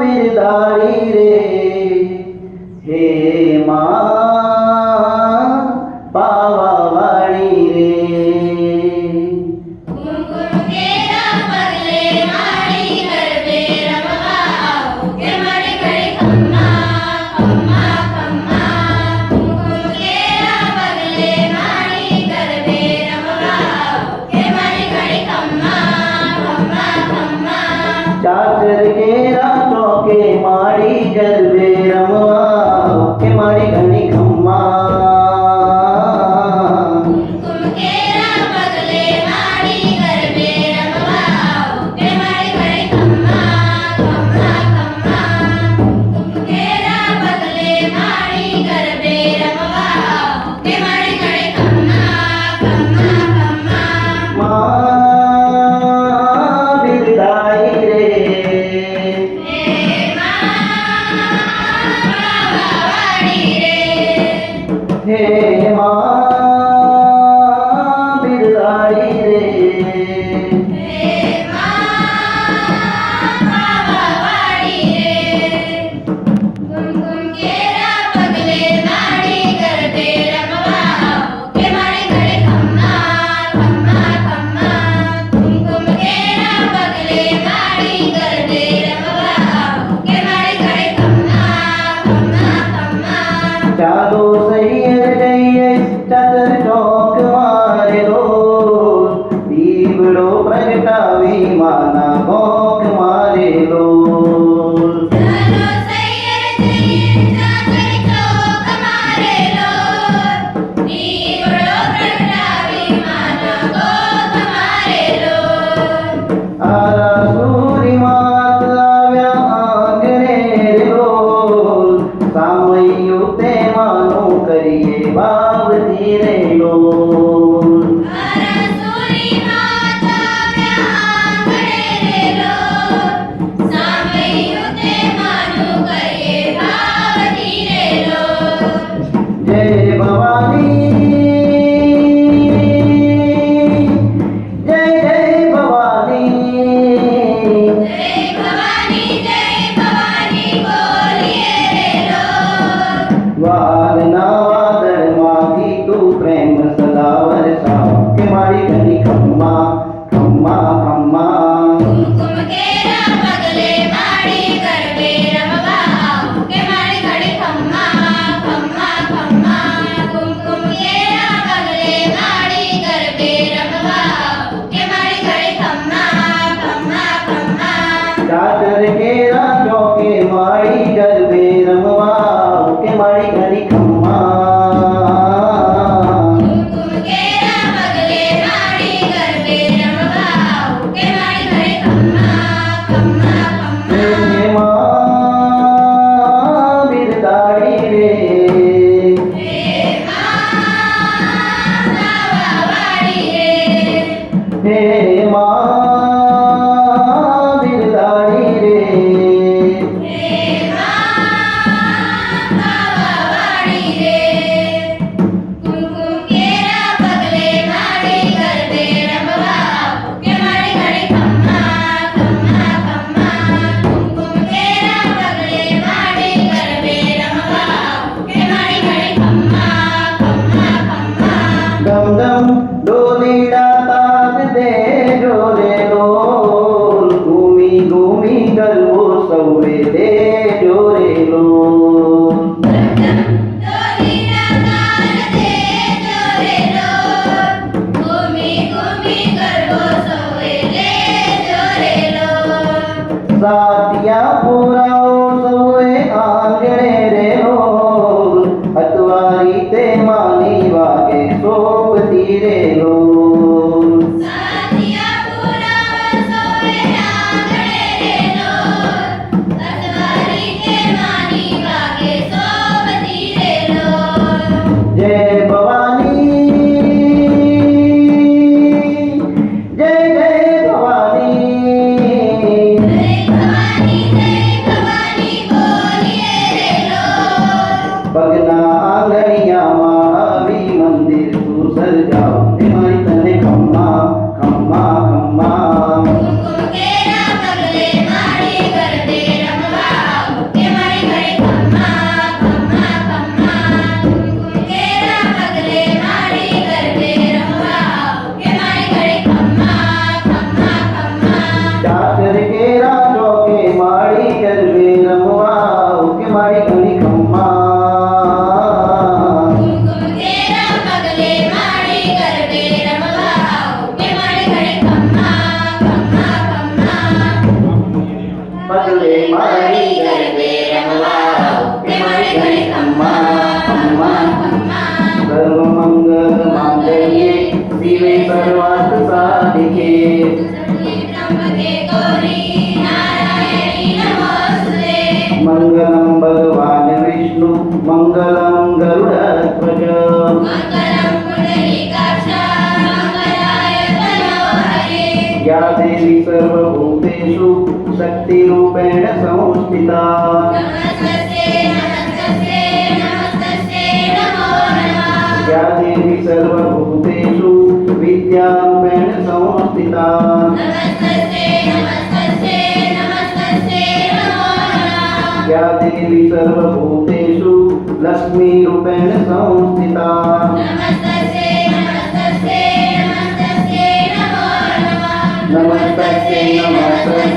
बिरदारी रे हे माँ पावावाड़ी रे कुमकुम केरा पगले माड़ी गरबे रमवा आओ के माड़ी घड़ी खम्मा खम्मा खम्मा कुमकुम केरा पगले माड़ी गरबे रमवा आओ के माड़ी घड़ी खम्मा खम्मा खम्मा चाचर के रातों के माड़ी गरबे रमवा के माड़ी घड़ी खम्मा कुमकुम केरा पगले माड़ी गरबे रमवा आओ के माड़ी घड़ी खम्मा खम्मा खम्मा कुमकुम केरा पगले माड़ी गरबे रमवा आओ के माड़ी घड़ी खम्मा खम्मा खम्मा माँ बिरदाई रे हे माँ पावावाड़ी रे हे माँ बिरदाई रे हे माँ पावावाड़ी रे कुमकुम केरा पगले माड़ी गरबे रमवा आओ के माड़ी घड़ी खम्मा खम्मा खम्मा कुमकुम केरा पगले माड़ी गरबे रमवा आओ के माड़ी घड़ी खम्मा खम्मा खम्मा चालो सैयर गए चतर चौक मारे रो दीवड़ो प्रगटावी माना भोग मारे लो चलो सैयर जइए चाकर चौक मारे लो दीवड़ो प्रगटावी माना गोद मारे लो आरा सूरी मात आव्या आंगणे रो सामयु ते मानो करिए भाव धीरे लो हरसुरी माता व्याघ्रे रे लो सामयुते मानु करिए भाव धीरे लो जय भवानी जय जय भवानी जय भवानी बोलिए रे लो वादना वादळ मागी तू प्रेम सदा वर्षा के मारी घनी खम्मा खम्मा खम्मा कुमकुम केरा पगले माड़ी गरबे रमवा आओ के माड़ी घड़ी खम्मा खम्मा खम्मा कुमकुम केरा पगले माड़ी गरबे रमवा आओ के माड़ी घड़ी खम्मा खम्मा खम्मा चादर के राजों के मारी गरबे रमवा के मारी घनी खम्मा कुमकुम केरा पगले माड़ी गरबे रमवा आओ के माड़ी घड़ी खम्मा खम्मा खम्मा हे माँ बिरदाई रे हे माँ पावावाड़ी रे हे माँ बिरदाई रे हे माँ पावावाड़ी रे कुमकुम केरा पगले माड़ी गरबे रमवा आओ के माड़ी घड़ी खम्मा खम्मा खम्मा कुमकुम केरा पगले माड़ी गरबे रमवा आओ के माड़ी घड़ी खम्मा खम्मा खम्मा दम दम डोलीडा ताज दे जोरे लोल घूमी घूमी गलबो सौरे दे जोरे लोल डोलीडा ताल दे जोरे लो घूमी घूमी गरबो सोए ले जोरे लो साथिया पुराओ सौए आंगणे रे लोल अतवारी ते मानी वागे सोपती रे लोल साथिया पूरा सोए आंगणे रे लो अतवारी के मानी वागे सोबती रे लो जय भवानी जय जय भवानी जय भवानी पगले मारी गरबे रमवा ओके मारी घडी खम्मा खम्मा सर्व मंगल मांगल्ये शिवे सर्वार्थ साधिके त्र्यंबके गौरी नारायणी नमोस्तुते मंगलम भगवान विष्णु मंगलम गरुडध्वज मंगलम पुंडरीकाक्ष मंगलाय तनोहरे या देवी सर्वभूतेषु शक्तिरूपेण संस्थिता नमस्तस्यै नमस्तस्यै नमस्तस्यै नमो नमः या देवी सर्वभूतेषु विद्यारूपेण संस्थिता नमस्तस्यै नमस्तस्यै नमस्तस्यै नमो नमः या देवी सर्वभूतेषु लक्ष्मीरूपेण संस्थिता नमस्तस्यै नमस्तस्यै नमस्तस्यै नमो नमः नमस्तस्यै नमस्तस्यै